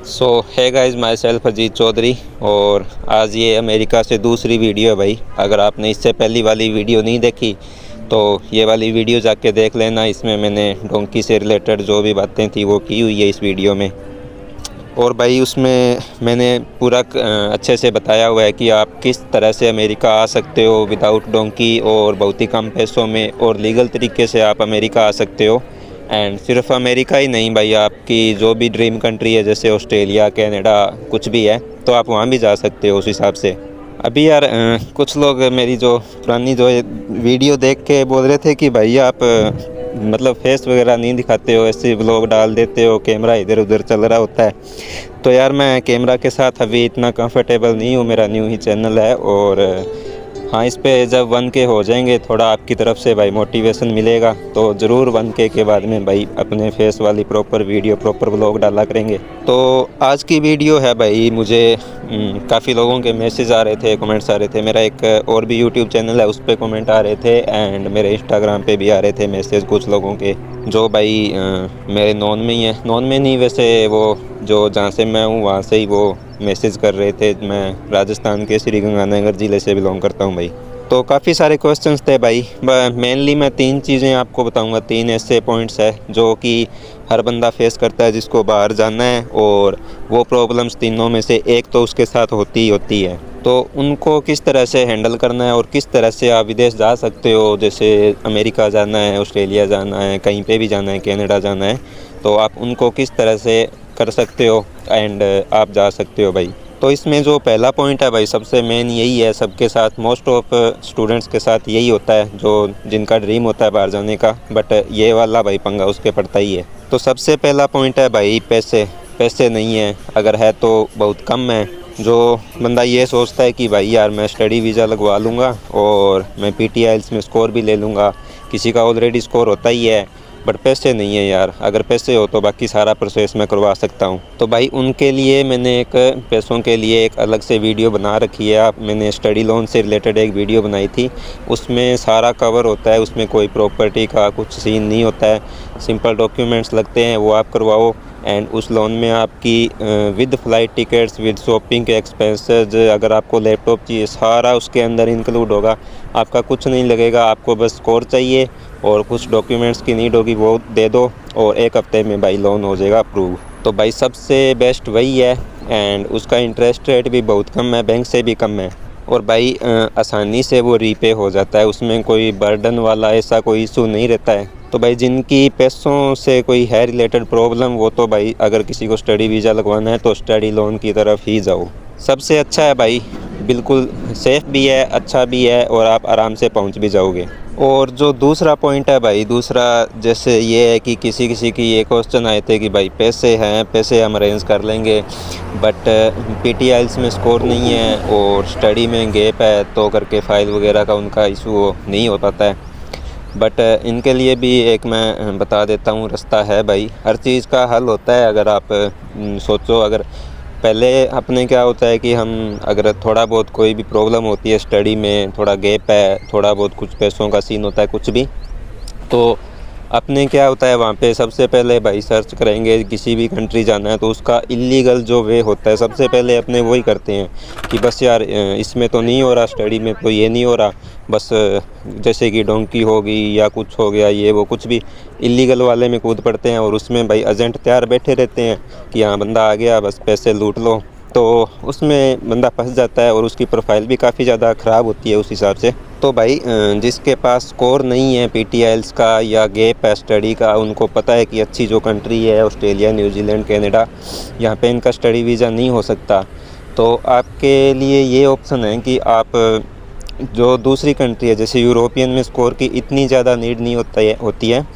सो hi guys, myself Ajit Chaudhary. और आज ये अमेरिका से दूसरी वीडियो है भाई। अगर आपने इससे पहली वाली वीडियो नहीं देखी तो ये वाली वीडियो जाके देख लेना। इसमें मैंने डोंकी से रिलेटेड जो भी बातें थी वो की हुई है इस वीडियो में। और भाई उसमें मैंने पूरा अच्छे से बताया हुआ है कि आप किस तरह से अमेरिका आ सकते हो विदाउट डोंकी और बहुत ही कम पैसों में, और लीगल तरीके से आप अमेरिका आ सकते हो। एंड सिर्फ अमेरिका ही नहीं भाई, आपकी जो भी ड्रीम कंट्री है जैसे ऑस्ट्रेलिया, कनाडा, कुछ भी है तो आप वहाँ भी जा सकते हो उस हिसाब से। अभी यार कुछ लोग मेरी जो पुरानी जो वीडियो देख के बोल रहे थे कि भाई आप मतलब फेस वगैरह नहीं दिखाते हो, ऐसे व्लॉग डाल देते हो, कैमरा इधर उधर चल रहा होता है। तो यार मैं कैमरा के साथ अभी इतना कंफर्टेबल नहीं हूँ, मेरा न्यू ही चैनल है। और हाँ, इस पे जब 1K हो जाएंगे थोड़ा आपकी तरफ से भाई मोटिवेशन मिलेगा तो ज़रूर 1K के बाद में भाई अपने फेस वाली प्रॉपर वीडियो, प्रॉपर व्लॉग डाला करेंगे। तो आज की वीडियो है भाई, मुझे काफ़ी लोगों के मैसेज आ रहे थे, कमेंट्स आ रहे थे। मेरा एक और भी यूट्यूब चैनल है, उस पर कमेंट आ रहे थे एंड मेरे इंस्टाग्राम पे भी आ रहे थे मैसेज कुछ लोगों के, जो भाई मेरे नॉन में ही है। नॉन में नहीं वैसे, वो जो जहाँ से मैं हूँ वहाँ से ही वो मैसेज कर रहे थे। मैं राजस्थान के श्री गंगानगर ज़िले से बिलोंग करता हूँ भाई। तो काफ़ी सारे क्वेश्चंस थे भाई। मेनली मैं 3 चीज़ें आपको बताऊंगा, 3 ऐसे पॉइंट्स है जो कि हर बंदा फेस करता है जिसको बाहर जाना है, और वो प्रॉब्लम्स तीनों में से एक तो उसके साथ होती ही होती है। तो उनको किस तरह से हैंडल करना है और किस तरह से आप विदेश जा सकते हो, जैसे अमेरिका जाना है, ऑस्ट्रेलिया जाना है, कहीं पे भी जाना है, कनाडा जाना है, तो आप उनको किस तरह से कर सकते हो एंड आप जा सकते हो भाई। तो इसमें जो पहला पॉइंट है भाई, सबसे मेन यही है, सबके साथ मोस्ट ऑफ स्टूडेंट्स के साथ यही होता है, जो जिनका ड्रीम होता है बाहर जाने का, बट ये वाला भाई पंगा उसके पड़ता ही है। तो सबसे पहला पॉइंट है भाई पैसे। पैसे नहीं है, अगर है तो बहुत कम है। जो बंदा ये सोचता है कि भाई यार मैं स्टडी वीज़ा लगवा लूँगा और मैं PTIELTS में स्कोर भी ले लूँगा, किसी का ऑलरेडी स्कोर होता ही है, बट पैसे नहीं है यार। अगर पैसे हो तो बाकी सारा प्रोसेस मैं करवा सकता हूँ। तो भाई उनके लिए मैंने एक पैसों के लिए एक अलग से वीडियो बना रखी है। आप मैंने स्टडी लोन से रिलेटेड एक वीडियो बनाई थी, उसमें सारा कवर होता है, उसमें कोई प्रॉपर्टी का कुछ सीन नहीं होता है। सिंपल डॉक्यूमेंट्स लगते हैं, वो आप करवाओ एंड उस लोन में आपकी with flight tickets, with shopping के एक्सपेंसेस, अगर आपको लैपटॉप चाहिए सारा उसके अंदर इंक्लूड होगा। आपका कुछ नहीं लगेगा, आपको बस स्कोर चाहिए और कुछ डॉक्यूमेंट्स की नीड होगी, वो दे दो और 1 हफ्ते में भाई लोन हो जाएगा अप्रूव। तो भाई सबसे बेस्ट वही है एंड उसका इंटरेस्ट रेट भी बहुत कम है, बैंक से भी कम है, और भाई आसानी से वो रीपे हो जाता है, उसमें कोई बर्डन वाला ऐसा कोई इशू नहीं रहता है। तो भाई जिनकी पैसों से कोई है रिलेटेड प्रॉब्लम, वो तो भाई अगर किसी को स्टडी वीज़ा लगवाना है तो स्टडी लोन की तरफ ही जाओ, सबसे अच्छा है भाई। बिल्कुल सेफ़ भी है, अच्छा भी है, और आप आराम से पहुंच भी जाओगे। और जो दूसरा पॉइंट है भाई, दूसरा जैसे ये है कि किसी की ये क्वेश्चन आए थे कि भाई पैसे हैं, पैसे हम अरेंज कर लेंगे, बट PTIELTS में स्कोर नहीं है और स्टडी में गैप है, तो करके फ़ाइल वगैरह का उनका इशू नहीं हो पाता है। बट इनके लिए भी एक मैं बता देता हूँ रास्ता है भाई। हर चीज़ का हल होता है। अगर आप सोचो, अगर पहले अपने क्या होता है कि हम अगर थोड़ा बहुत कोई भी प्रॉब्लम होती है, स्टडी में थोड़ा गैप है, थोड़ा बहुत कुछ पैसों का सीन होता है कुछ भी, तो अपने क्या होता है वहाँ पे सबसे पहले भाई सर्च करेंगे। किसी भी कंट्री जाना है तो उसका इलीगल जो वे होता है सबसे पहले अपने वही करते हैं कि बस यार इसमें तो नहीं हो रहा, स्टडी में तो ये नहीं हो रहा, बस जैसे कि डोंकी होगी या कुछ हो गया, ये वो कुछ भी इलीगल वाले में कूद पड़ते हैं। और उसमें भाई एजेंट तैयार बैठे रहते हैं कि हाँ बंदा आ गया, बस पैसे लूट लो, तो उसमें बंदा फंस जाता है और उसकी प्रोफाइल भी काफ़ी ज़्यादा ख़राब होती है उस हिसाब से। तो भाई जिसके पास स्कोर नहीं है PTIELTS का या गैप है स्टडी का, उनको पता है कि अच्छी जो कंट्री है ऑस्ट्रेलिया, न्यूजीलैंड, कनाडा, यहाँ पे इनका स्टडी वीज़ा नहीं हो सकता। तो आपके लिए ये ऑप्शन है कि आप जो दूसरी कंट्री है, जैसे यूरोपियन में स्कोर की इतनी ज़्यादा नीड नहीं होती है।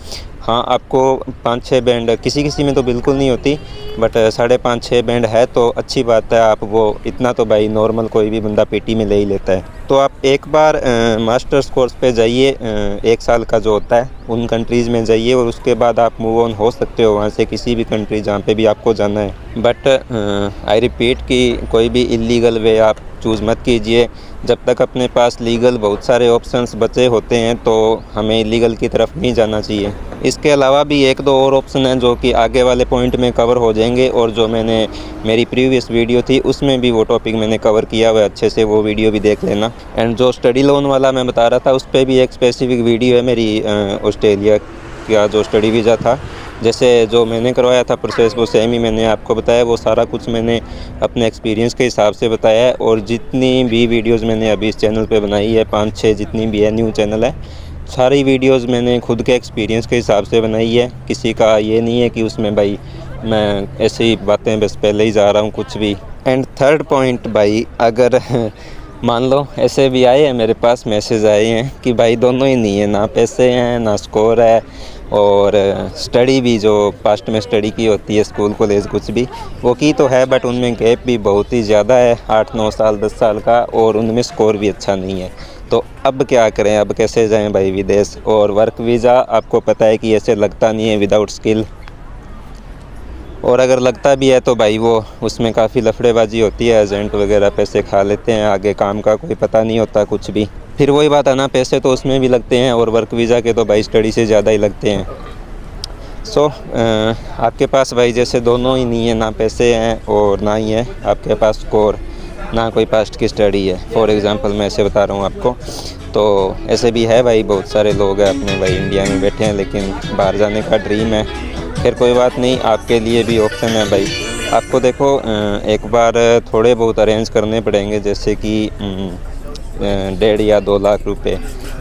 हाँ, आपको 5-6 बैंड, किसी में तो बिल्कुल नहीं होती, बट 5.5-6 बैंड है तो अच्छी बात है। आप वो इतना तो भाई नॉर्मल कोई भी बंदा PT में ले ही लेता है। तो आप एक बार मास्टर्स कोर्स पे जाइए, 1 साल का जो होता है, उन कंट्रीज़ में जाइए और उसके बाद आप मूव ऑन हो सकते हो वहाँ से किसी भी कंट्री जहाँ पे भी आपको जाना है। बट आई रिपीट कि कोई भी इलीगल वे आप चूज़ मत कीजिए। जब तक अपने पास लीगल बहुत सारे ऑप्शंस बचे होते हैं तो हमें इलीगल की तरफ नहीं जाना चाहिए। इसके अलावा भी एक दो और ऑप्शन हैं जो कि आगे वाले पॉइंट में कवर हो जाएंगे, और जो मैंने मेरी प्रीवियस वीडियो थी उसमें भी वो टॉपिक मैंने कवर किया हुआ है अच्छे से, वो वीडियो भी देख लेना। एंड जो स्टडी लोन वाला मैं बता रहा था उस पर भी एक स्पेसिफिक वीडियो है मेरी, ऑस्ट्रेलिया का जो स्टडी वीज़ा था, जैसे जो मैंने करवाया था प्रोसेस वो सेम ही मैंने आपको बताया। वो सारा कुछ मैंने अपने एक्सपीरियंस के हिसाब से बताया है, और जितनी भी वीडियोस मैंने अभी इस चैनल पे बनाई है, 5-6 जितनी भी है, न्यू चैनल है, सारी वीडियोस मैंने खुद के एक्सपीरियंस के हिसाब से बनाई है। किसी का ये नहीं है कि उसमें भाई मैं ऐसे ही बातें बस पहले ही जा रहा हूँ कुछ भी। एंड थर्ड पॉइंट भाई, अगर मान लो ऐसे भी आए हैं मेरे पास मैसेज आए हैं कि भाई दोनों ही नहीं है, ना पैसे हैं ना स्कोर है, और स्टडी भी जो पास्ट में स्टडी की होती है स्कूल कॉलेज कुछ भी वो की तो है, बट उनमें गैप भी बहुत ही ज़्यादा है, 8-9 साल 10 साल का, और उनमें स्कोर भी अच्छा नहीं है। तो अब क्या करें, अब कैसे जाएं भाई विदेश? और वर्क वीज़ा आपको पता है कि ऐसे लगता नहीं है विदाउट स्किल, और अगर लगता भी है तो भाई वो उसमें काफ़ी लफड़ेबाजी होती है, एजेंट वगैरह पैसे खा लेते हैं, आगे काम का कोई पता नहीं होता कुछ भी। फिर वही बात है ना, पैसे तो उसमें भी लगते हैं, और वर्क वीज़ा के तो भाई स्टडी से ज़्यादा ही लगते हैं। सो आपके पास भाई जैसे दोनों ही नहीं है, ना पैसे हैं और ना ही है आपके पास स्कोर, ना कोई पास्ट की स्टडी है, फॉर एग्ज़ाम्पल मैं ऐसे बता रहा हूँ आपको। तो ऐसे भी है भाई, बहुत सारे लोग हैं अपने भाई इंडिया में बैठे हैं लेकिन बाहर जाने का ड्रीम है। खैर कोई बात नहीं, आपके लिए भी ऑप्शन है भाई। आपको देखो एक बार थोड़े बहुत अरेंज करने पड़ेंगे, जैसे कि 1.5 या 2 लाख रुपए,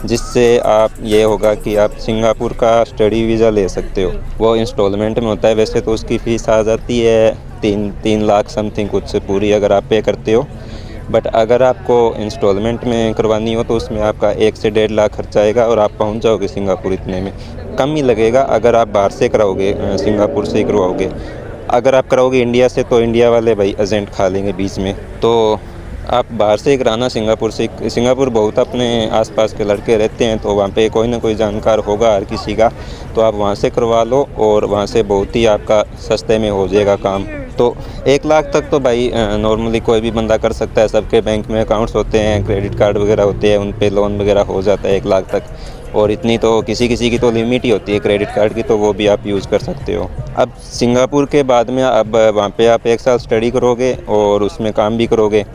जिससे आप ये होगा कि आप सिंगापुर का स्टडी वीज़ा ले सकते हो। वो इंस्टॉलमेंट में होता है, वैसे तो उसकी फ़ीस आ जाती है 3 लाख समथिंग कुछ पूरी अगर आप पे करते हो, बट अगर आपको इंस्टॉलमेंट में करवानी हो तो उसमें आपका 1 से 1.5 लाख खर्चा आएगा, और आप पहुंच जाओगे सिंगापुर इतने में। कम ही लगेगा अगर आप बाहर से कराओगे, सिंगापुर से ही करवाओगे। अगर आप कराओगे इंडिया से तो इंडिया वाले भाई एजेंट खा लेंगे बीच में, तो आप बाहर से ही कराना सिंगापुर से। सिंगापुर बहुत अपने आसपास के लड़के रहते हैं, तो वहाँ पे कोई ना कोई जानकार होगा हर किसी का, तो आप वहाँ से करवा लो, और वहाँ से बहुत ही आपका सस्ते में हो जाएगा काम। तो 1 लाख तक तो भाई नॉर्मली कोई भी बंदा कर सकता है, सबके बैंक में अकाउंट्स होते हैं, क्रेडिट कार्ड वगैरह होते हैं, उन पे लोन वगैरह हो जाता है 1 लाख तक। और इतनी तो किसी किसी की तो लिमिट ही होती है क्रेडिट कार्ड की, तो वो भी आप यूज़ कर सकते हो। अब सिंगापुर के बाद में अब वहाँ पे आप 1 साल स्टडी करोगे और उसमें काम भी करोगे,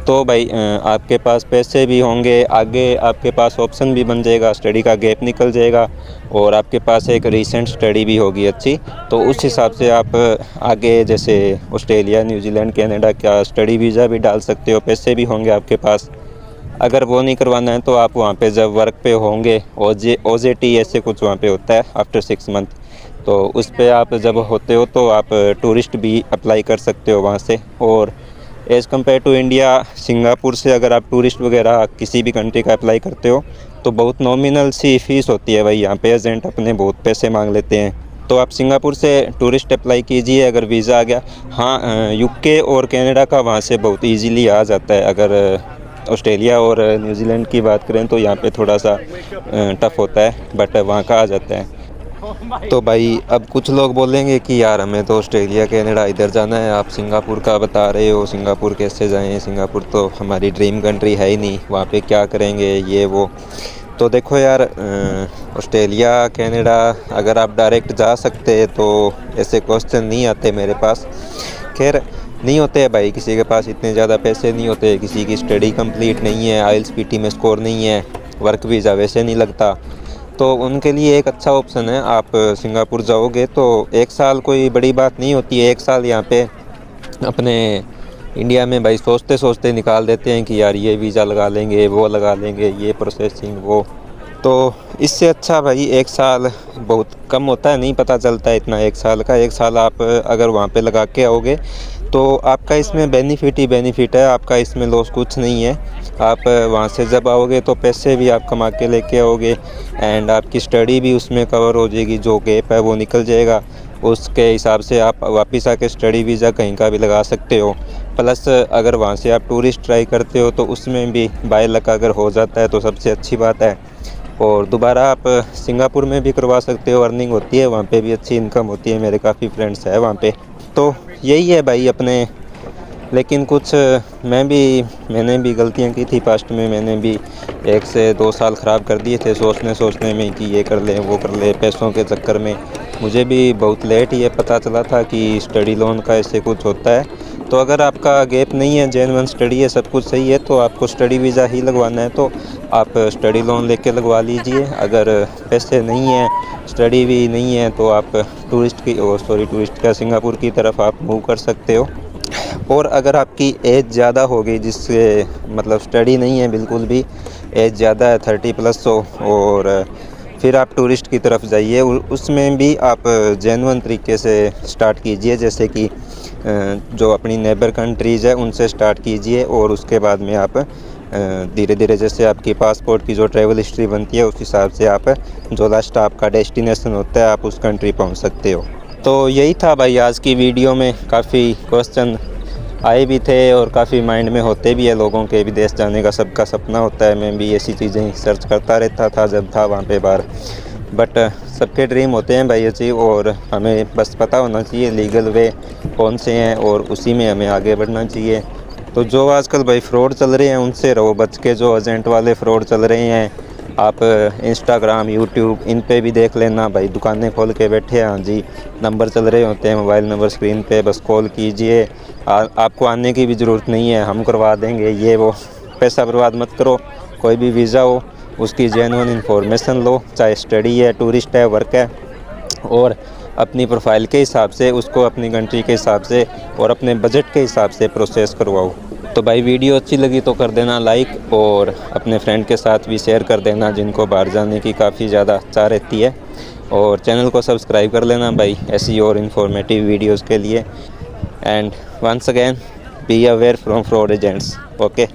तो भाई आपके पास पैसे भी होंगे, आगे आपके पास ऑप्शन भी बन जाएगा, स्टडी का गैप निकल जाएगा, और आपके पास एक रीसेंट स्टडी भी होगी अच्छी। तो उस हिसाब से आप आगे जैसे ऑस्ट्रेलिया, न्यूजीलैंड, कनाडा का स्टडी वीज़ा भी डाल सकते हो, पैसे भी होंगे आपके पास। अगर वो नहीं करवाना है तो आप वहाँ पे जब वर्क पे होंगे, OJT ऐसे कुछ वहाँ पे होता है आफ्टर 6 मंथ, तो उस पे आप जब होते हो तो आप टूरिस्ट भी अप्लाई कर सकते हो वहाँ से। और as compare to India, Singapore से अगर आप टूरिस्ट वगैरह किसी भी कंट्री का अप्लाई करते हो तो बहुत नॉमिनल सी फ़ीस होती है भाई, यहाँ पे एजेंट अपने बहुत पैसे मांग लेते हैं। तो आप सिंगापुर से टूरिस्ट अप्लाई कीजिए अगर वीज़ा आ गया। हाँ, यूके और कनाडा का वहाँ से बहुत इजीली आ जाता है। अगर ऑस्ट्रेलिया और न्यूजीलैंड की बात करें तो यहाँ पे थोड़ा सा टफ़ होता है, बट वहाँ का आ जाता है। तो भाई अब कुछ लोग बोलेंगे कि यार हमें तो ऑस्ट्रेलिया कनाडा इधर जाना है, आप सिंगापुर का बता रहे हो, सिंगापुर कैसे जाएं? सिंगापुर तो हमारी ड्रीम कंट्री है ही नहीं, वहाँ पे क्या करेंगे ये वो। तो देखो यार, ऑस्ट्रेलिया कनाडा अगर आप डायरेक्ट जा सकते तो ऐसे क्वेश्चन नहीं आते मेरे पास। खैर नहीं होते हैं भाई, किसी के पास इतने ज़्यादा पैसे नहीं होते, किसी की स्टडी कंप्लीट नहीं है, IELTS PT में स्कोर नहीं है, वर्क वीज़ा वैसे नहीं लगता, तो उनके लिए एक अच्छा ऑप्शन है। आप सिंगापुर जाओगे तो 1 साल कोई बड़ी बात नहीं होती है। 1 साल यहाँ पे अपने इंडिया में भाई सोचते सोचते निकाल देते हैं कि यार ये वीज़ा लगा लेंगे, वो लगा लेंगे, ये प्रोसेसिंग वो। तो इससे अच्छा भाई 1 साल बहुत कम होता है, नहीं पता चलता है इतना 1 साल का। 1 साल आप अगर वहाँ पे लगा के आओगे तो आपका इसमें बेनिफिट ही बेनिफिट है, आपका इसमें लॉस कुछ नहीं है। आप वहाँ से जब आओगे तो पैसे भी आप कमा के लेके आओगे, एंड आपकी स्टडी भी उसमें कवर हो जाएगी, जो गैप है वो निकल जाएगा। उसके हिसाब से आप वापस आके स्टडी वीज़ा कहीं का भी लगा सकते हो। प्लस अगर वहाँ से आप टूरिस्ट ट्राई करते हो तो उसमें भी बाय लक अगर हो जाता है तो सबसे अच्छी बात है। और दोबारा आप सिंगापुर में भी करवा सकते हो, अर्निंग होती है वहाँ पे भी, अच्छी इनकम होती है, मेरे काफ़ी फ्रेंड्स हैं वहाँ पे। तो यही है भाई अपने लेकिन कुछ मैंने भी गलतियां की थी पास्ट में। मैंने भी 1 से 2 साल ख़राब कर दिए थे सोचने में कि ये कर ले वो कर ले, पैसों के चक्कर में। मुझे भी बहुत लेट ये पता चला था कि स्टडी लोन का ऐसे कुछ होता है। तो अगर आपका गैप नहीं है, जेन्युइन स्टडी है, सब कुछ सही है, तो आपको स्टडी वीज़ा ही लगवाना है तो आप स्टडी लोन लेके लगवा लीजिए। अगर पैसे नहीं हैं, स्टडी भी नहीं है, तो आप टूरिस्ट का सिंगापुर की तरफ आप मूव कर सकते हो। और अगर आपकी एज ज़्यादा हो गई, जिससे मतलब स्टडी नहीं है बिल्कुल भी, एज ज़्यादा है 30+ हो, और फिर आप टूरिस्ट की तरफ जाइए। उसमें भी आप जेन्युइन तरीके से स्टार्ट कीजिए, जैसे कि जो अपनी नेबर कंट्रीज़ है उनसे स्टार्ट कीजिए, और उसके बाद में आप धीरे धीरे जैसे आपकी पासपोर्ट की जो ट्रैवल हिस्ट्री बनती है उस हिसाब से आप जो लास्ट आपका डेस्टिनेशन होता है आप उस कंट्री पहुंच सकते हो। तो यही था भाई आज की वीडियो में। काफ़ी क्वेश्चन आए भी थे और काफ़ी माइंड में होते भी है लोगों के, विदेश जाने का सबका सपना होता है। मैं भी ऐसी चीज़ें सर्च करता रहता था जब था वहाँ पे बाहर, बट सबके ड्रीम होते हैं भाई अचीव, और हमें बस पता होना चाहिए लीगल वे कौन से हैं और उसी में हमें आगे बढ़ना चाहिए। तो जो आजकल भाई फ्रॉड चल रहे हैं उनसे रहो बच के। जो एजेंट वाले फ्रॉड चल रहे हैं, आप इंस्टाग्राम यूट्यूब इन पे भी देख लेना भाई, दुकानें खोल के बैठे हैं, हाँ जी, नंबर चल रहे होते हैं, मोबाइल नंबर स्क्रीन पे, बस कॉल कीजिए। आपको आने की भी ज़रूरत नहीं है, हम करवा देंगे, ये वो। पैसा बर्बाद मत करो। कोई भी वीज़ा हो उसकी जेन्युइन इन्फॉर्मेशन लो, चाहे स्टडी है, टूरिस्ट है, वर्क है, और अपनी प्रोफाइल के हिसाब से उसको अपनी कंट्री के हिसाब से और अपने बजट के हिसाब से प्रोसेस करवाओ। तो भाई वीडियो अच्छी लगी तो कर देना लाइक, और अपने फ्रेंड के साथ भी शेयर कर देना जिनको बाहर जाने की काफ़ी ज़्यादा चाह रहती है, और चैनल को सब्सक्राइब कर लेना भाई ऐसी और इन्फॉर्मेटिव वीडियोज़ के लिए। And once again be aware from fraud agents. Okay.